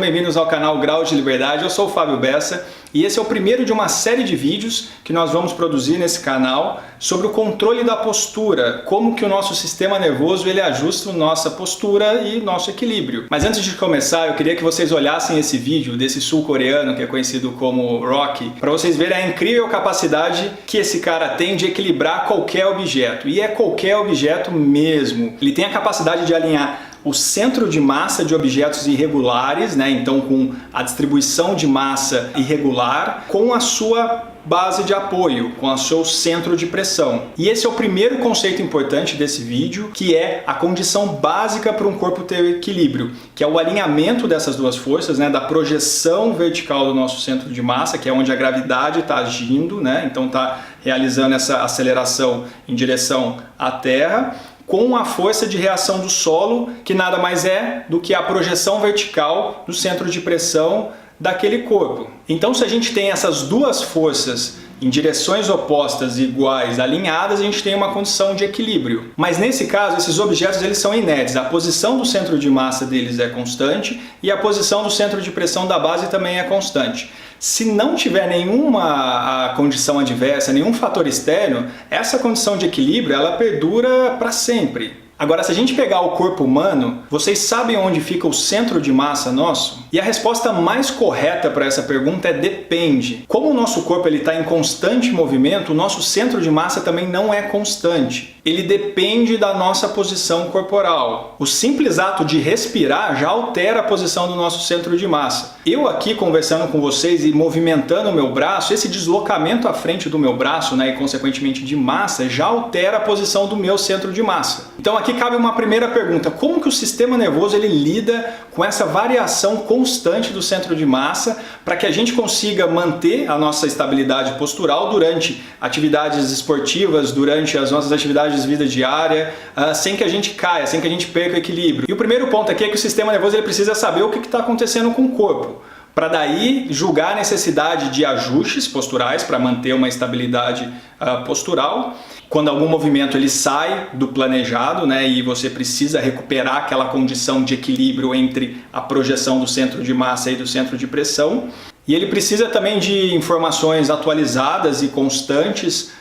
bem-vindos ao canal Grau de Liberdade. Eu sou o Fábio Bessa e esse é o primeiro de uma série de vídeos que nós vamos produzir nesse canal sobre o controle da postura, como que o nosso sistema nervoso ele ajusta nossa postura e nosso equilíbrio. Mas antes de começar, eu queria que vocês olhassem esse vídeo desse sul-coreano que é conhecido como Rocky, para vocês verem a incrível capacidade que esse cara tem de equilibrar qualquer objeto. E é qualquer objeto mesmo. Ele tem a capacidade de alinhar o centro de massa de objetos irregulares, né? Então com a distribuição de massa irregular, com a sua base de apoio, com o seu centro de pressão. E esse é o primeiro conceito importante desse vídeo, que é a condição básica para um corpo ter equilíbrio, que é o alinhamento dessas duas forças, né? Da projeção vertical do nosso centro de massa, que é onde a gravidade está agindo, né? Então está realizando essa aceleração em direção à Terra, com a força de reação do solo, que nada mais é do que a projeção vertical do centro de pressão daquele corpo. Então, se a gente tem essas duas forças em direções opostas e iguais, alinhadas, a gente tem uma condição de equilíbrio. Mas nesse caso, esses objetos eles são inertes. A posição do centro de massa deles é constante e a posição do centro de pressão da base também é constante. Se não tiver nenhuma condição adversa, nenhum fator externo, essa condição de equilíbrio ela perdura para sempre. Agora, se a gente pegar o corpo humano, vocês sabem onde fica o centro de massa nosso? E a resposta mais correta para essa pergunta é depende. Como o nosso corpo está em constante movimento, o nosso centro de massa também não é constante. Ele depende da nossa posição corporal. O simples ato de respirar já altera a posição do nosso centro de massa. Eu aqui conversando com vocês e movimentando o meu braço, esse deslocamento à frente do meu braço, né, e consequentemente de massa, já altera a posição do meu centro de massa. Então aqui cabe uma primeira pergunta: como que o sistema nervoso ele lida com essa variação constante do centro de massa para que a gente consiga manter a nossa estabilidade postural durante atividades esportivas, durante as nossas atividades de vida diária, sem que a gente caia, sem que a gente perca o equilíbrio? E o primeiro ponto aqui é que o sistema nervoso ele precisa saber o que está acontecendo com o corpo, para daí julgar a necessidade de ajustes posturais para manter uma estabilidade postural. Quando algum movimento ele sai do planejado, né, e você precisa recuperar aquela condição de equilíbrio entre a projeção do centro de massa e do centro de pressão. E ele precisa também de informações atualizadas e constantes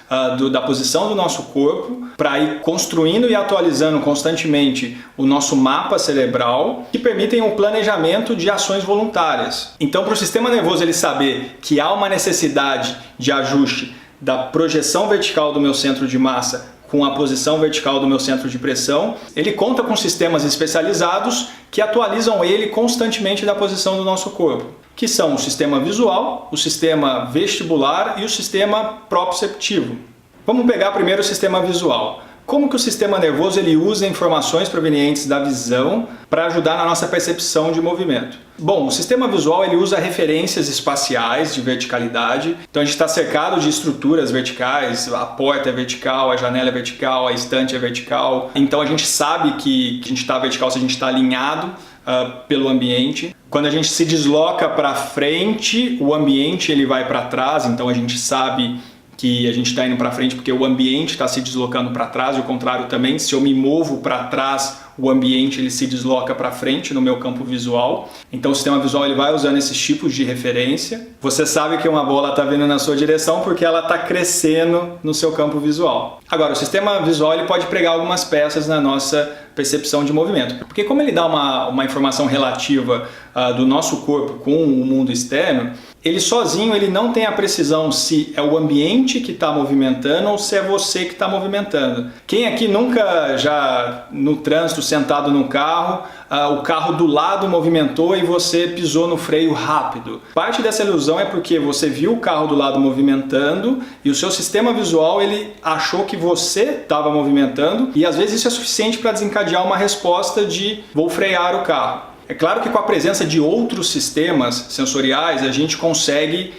da posição do nosso corpo para ir construindo e atualizando constantemente o nosso mapa cerebral, que permitem o planejamento de ações voluntárias. Então, para o sistema nervoso ele saber que há uma necessidade de ajuste da projeção vertical do meu centro de massa com a posição vertical do meu centro de pressão, ele conta com sistemas especializados que atualizam ele constantemente da posição do nosso corpo, que são o sistema visual, o sistema vestibular e o sistema proprioceptivo. Vamos pegar primeiro o sistema visual. Como que o sistema nervoso ele usa informações provenientes da visão para ajudar na nossa percepção de movimento? Bom, o sistema visual ele usa referências espaciais de verticalidade. Então a gente está cercado de estruturas verticais, a porta é vertical, a janela é vertical, a estante é vertical. Então a gente sabe que a gente está vertical se a gente está alinhado pelo ambiente. Quando a gente se desloca para frente, o ambiente ele vai para trás, então a gente sabe que a gente está indo para frente porque o ambiente está se deslocando para trás, e o contrário também. Se eu me movo para trás, o ambiente ele se desloca para frente no meu campo visual. Então o sistema visual ele vai usando esses tipos de referência. Você sabe que uma bola está vindo na sua direção porque ela está crescendo no seu campo visual. Agora, o sistema visual ele pode pregar algumas peças na nossa percepção de movimento, porque como ele dá uma informação relativa do nosso corpo com o mundo externo, ele sozinho ele não tem a precisão se é o ambiente que está movimentando ou se é você que está movimentando. Quem aqui nunca já no trânsito sentado no carro, o carro do lado movimentou e você pisou no freio rápido? Parte dessa ilusão é porque você viu o carro do lado movimentando e o seu sistema visual ele achou que você estava movimentando, e às vezes isso é suficiente para desencadear uma resposta de vou frear o carro. É claro que com a presença de outros sistemas sensoriais a gente consegue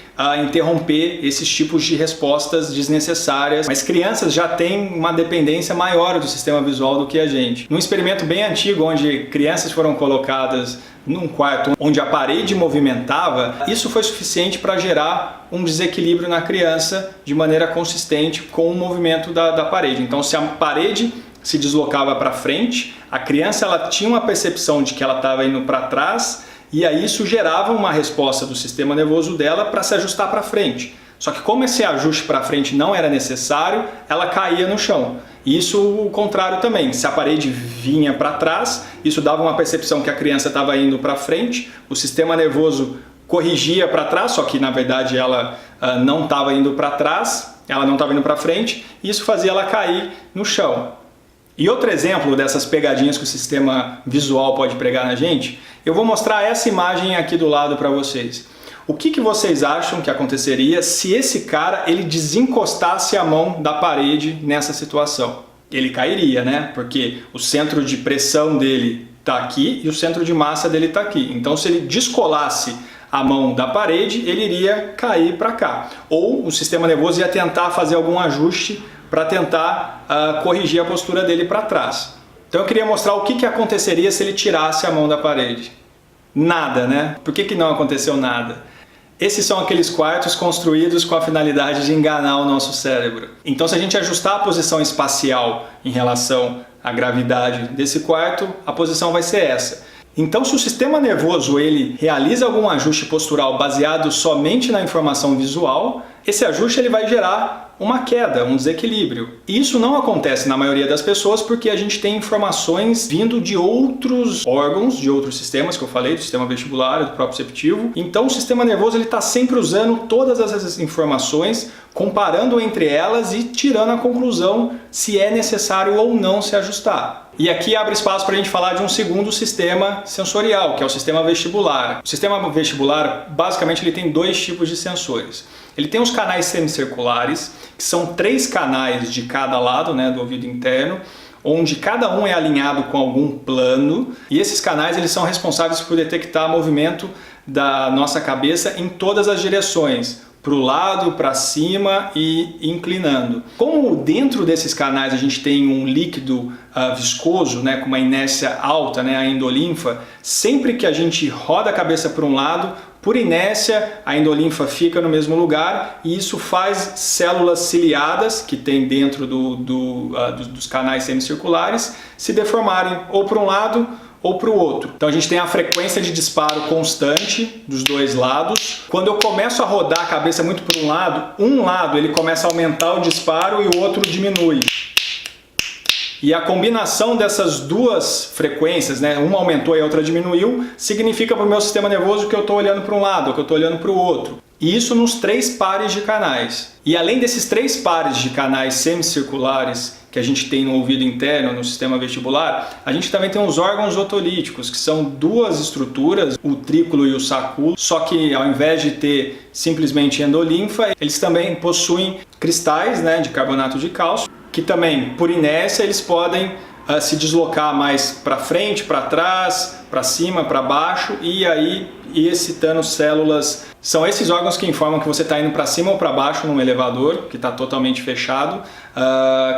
interromper esses tipos de respostas desnecessárias, mas crianças já têm uma dependência maior do sistema visual do que a gente. Num experimento bem antigo, onde crianças foram colocadas num quarto onde a parede movimentava, isso foi suficiente para gerar um desequilíbrio na criança de maneira consistente com o movimento da parede. Então, se a parede se deslocava para frente, a criança ela tinha uma percepção de que ela estava indo para trás e aí isso gerava uma resposta do sistema nervoso dela para se ajustar para frente. Só que como esse ajuste para frente não era necessário, ela caía no chão. E isso o contrário também, se a parede vinha para trás, isso dava uma percepção que a criança estava indo para frente, o sistema nervoso corrigia para trás, só que na verdade ela não estava indo para trás, ela não estava indo para frente, e isso fazia ela cair no chão. E outro exemplo dessas pegadinhas que o sistema visual pode pregar na gente, eu vou mostrar essa imagem aqui do lado para vocês. O que vocês acham que aconteceria se esse cara ele desencostasse a mão da parede nessa situação? Ele cairia, né? Porque o centro de pressão dele está aqui e o centro de massa dele está aqui. Então se ele descolasse a mão da parede, ele iria cair para cá. Ou o sistema nervoso ia tentar fazer algum ajuste para tentar corrigir a postura dele para trás. Então eu queria mostrar o que aconteceria se ele tirasse a mão da parede. Nada, né? Por que não aconteceu nada? Esses são aqueles quartos construídos com a finalidade de enganar o nosso cérebro. Então se a gente ajustar a posição espacial em relação à gravidade desse quarto, a posição vai ser essa. Então se o sistema nervoso ele realiza algum ajuste postural baseado somente na informação visual, esse ajuste ele vai gerar uma queda, um desequilíbrio. E isso não acontece na maioria das pessoas porque a gente tem informações vindo de outros órgãos, de outros sistemas que eu falei, do sistema vestibular, do proprioceptivo. Então o sistema nervoso ele está sempre usando todas essas informações, comparando entre elas e tirando a conclusão se é necessário ou não se ajustar. E aqui abre espaço para a gente falar de um segundo sistema sensorial, que é o sistema vestibular. O sistema vestibular, basicamente, ele tem dois tipos de sensores. Ele tem os canais semicirculares, que são 3 canais de cada lado, né, do ouvido interno, onde cada um é alinhado com algum plano, e esses canais eles são responsáveis por detectar movimento da nossa cabeça em todas as direções, para o lado, para cima e inclinando. Como dentro desses canais a gente tem um líquido viscoso, né, com uma inércia alta, né, a endolinfa, sempre que a gente roda a cabeça para um lado, por inércia a endolinfa fica no mesmo lugar e isso faz células ciliadas que tem dentro dos canais semicirculares se deformarem ou para um lado ou para o outro. Então a gente tem a frequência de disparo constante dos dois lados. Quando eu começo a rodar a cabeça muito para um lado ele começa a aumentar o disparo e o outro diminui. E a combinação dessas duas frequências, né, uma aumentou e a outra diminuiu, significa para o meu sistema nervoso que eu estou olhando para um lado, que eu estou olhando para o outro. E isso nos 3 pares de canais. E além desses 3 pares de canais semicirculares que a gente tem no ouvido interno, no sistema vestibular, a gente também tem os órgãos otolíticos, que são 2 estruturas, o trículo e o sacúlo, só que ao invés de ter simplesmente endolinfa, eles também possuem cristais, né, de carbonato de cálcio, que também, por inércia, eles podem se deslocar mais para frente, para trás, para cima, para baixo e aí ir excitando células. São esses órgãos que informam que você está indo para cima ou para baixo num elevador, que está totalmente fechado.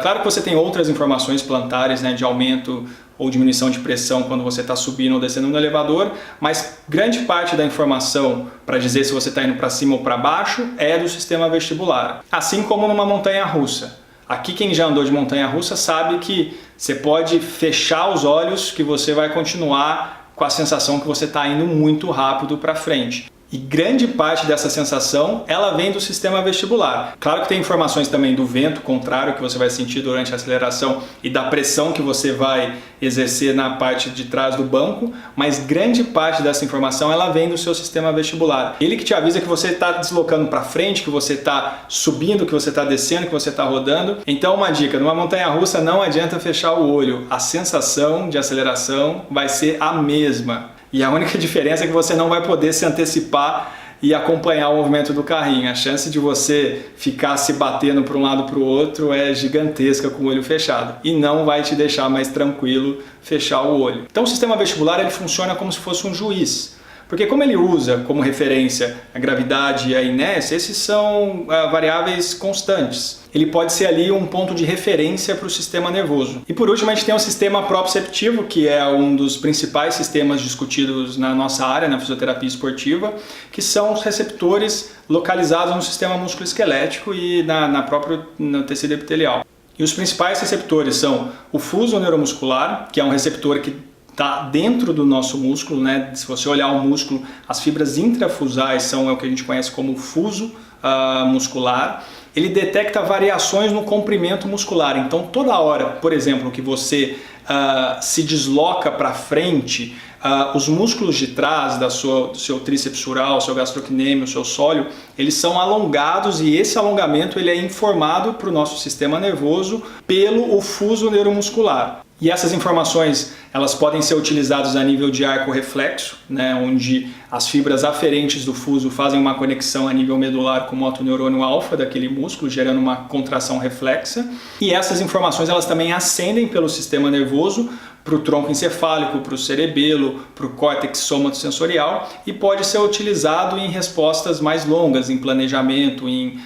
Claro que você tem outras informações plantares, né, de aumento ou diminuição de pressão quando você está subindo ou descendo no elevador, mas grande parte da informação para dizer se você está indo para cima ou para baixo é do sistema vestibular. Assim como numa montanha-russa. Aqui quem já andou de montanha-russa sabe que você pode fechar os olhos que você vai continuar com a sensação que você está indo muito rápido para frente. E grande parte dessa sensação, ela vem do sistema vestibular. Claro que tem informações também do vento contrário que você vai sentir durante a aceleração e da pressão que você vai exercer na parte de trás do banco, mas grande parte dessa informação ela vem do seu sistema vestibular. Ele que te avisa que você está deslocando para frente, que você está subindo, que você está descendo, que você está rodando. Então uma dica, numa montanha-russa não adianta fechar o olho. A sensação de aceleração vai ser a mesma. E a única diferença é que você não vai poder se antecipar e acompanhar o movimento do carrinho. A chance de você ficar se batendo para um lado para o outro é gigantesca com o olho fechado. E não vai te deixar mais tranquilo fechar o olho. Então o sistema vestibular ele funciona como se fosse um juiz. Porque como ele usa como referência a gravidade e a inércia, esses são variáveis constantes. Ele pode ser ali um ponto de referência para o sistema nervoso. E por último a gente tem o sistema proprioceptivo, que é um dos principais sistemas discutidos na nossa área, na fisioterapia esportiva, que são os receptores localizados no sistema músculo-esquelético e no tecido epitelial. E os principais receptores são o fuso neuromuscular, que é um receptor que está dentro do nosso músculo, né? Se você olhar o músculo, as fibras intrafusais são o que a gente conhece como fuso muscular. Ele detecta variações no comprimento muscular. Então, toda hora, por exemplo, que você se desloca para frente, os músculos de trás do seu tríceps sural, seu gastrocnêmio, seu sóleo, eles são alongados e esse alongamento ele é informado para o nosso sistema nervoso pelo fuso neuromuscular. E essas informações elas podem ser utilizadas a nível de arco reflexo, né, onde as fibras aferentes do fuso fazem uma conexão a nível medular com o motoneurônio alfa daquele músculo, gerando uma contração reflexa. E essas informações elas também ascendem pelo sistema nervoso para o tronco encefálico, para o cerebelo, para o córtex somatosensorial e pode ser utilizado em respostas mais longas, em planejamento, em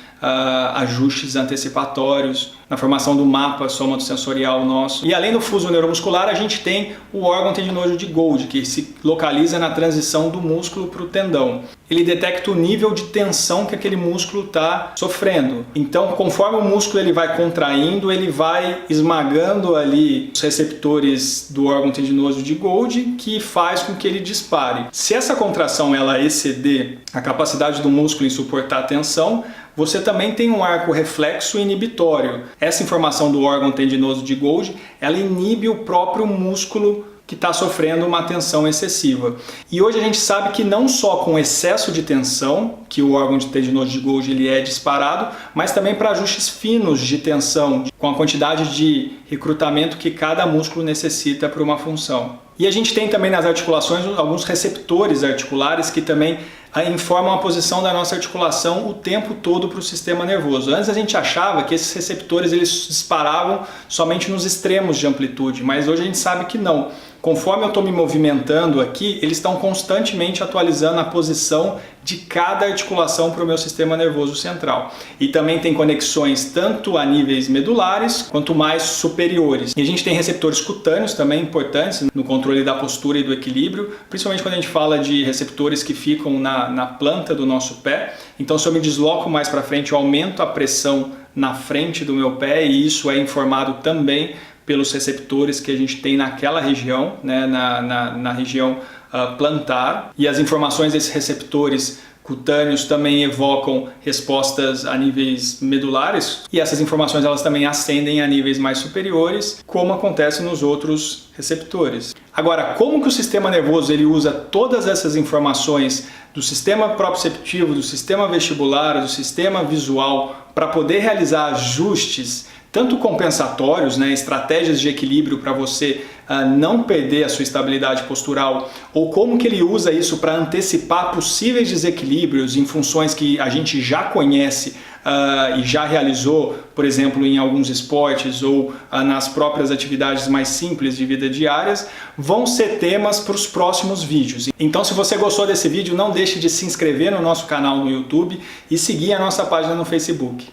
ajustes antecipatórios, na formação do mapa somatosensorial nosso. E além do fuso neuromuscular, a gente tem o órgão tendinoso de Golgi, que se localiza na transição do músculo para o tendão. Ele detecta o nível de tensão que aquele músculo está sofrendo. Então, conforme o músculo ele vai contraindo, ele vai esmagando ali os receptores do órgão tendinoso de Golgi, que faz com que ele dispare. Se essa contração ela exceder a capacidade do músculo em suportar a tensão, você também tem um arco reflexo inibitório. Essa informação do órgão tendinoso de Golgi, ela inibe o próprio músculo que está sofrendo uma tensão excessiva. E hoje a gente sabe que não só com excesso de tensão, que o órgão tendinoso de Golgi ele é disparado, mas também para ajustes finos de tensão, com a quantidade de recrutamento que cada músculo necessita para uma função. E a gente tem também nas articulações alguns receptores articulares que também informam a posição da nossa articulação o tempo todo para o sistema nervoso. Antes a gente achava que esses receptores eles disparavam somente nos extremos de amplitude, mas hoje a gente sabe que não. Conforme eu estou me movimentando aqui, eles estão constantemente atualizando a posição de cada articulação para o meu sistema nervoso central. E também tem conexões tanto a níveis medulares quanto mais superiores. E a gente tem receptores cutâneos também importantes no controle da postura e do equilíbrio, principalmente quando a gente fala de receptores que ficam na planta do nosso pé. Então, se eu me desloco mais para frente, eu aumento a pressão na frente do meu pé e isso é informado também pelos receptores que a gente tem naquela região, né, na região plantar. E as informações desses receptores cutâneos também evocam respostas a níveis medulares e essas informações elas também ascendem a níveis mais superiores, como acontece nos outros receptores. Agora, como que o sistema nervoso ele usa todas essas informações do sistema proprioceptivo, do sistema vestibular, do sistema visual para poder realizar ajustes tanto compensatórios, né, estratégias de equilíbrio para você não perder a sua estabilidade postural, ou como que ele usa isso para antecipar possíveis desequilíbrios em funções que a gente já conhece e já realizou, por exemplo, em alguns esportes ou nas próprias atividades mais simples de vida diárias, vão ser temas para os próximos vídeos. Então, se você gostou desse vídeo, não deixe de se inscrever no nosso canal no YouTube e seguir a nossa página no Facebook.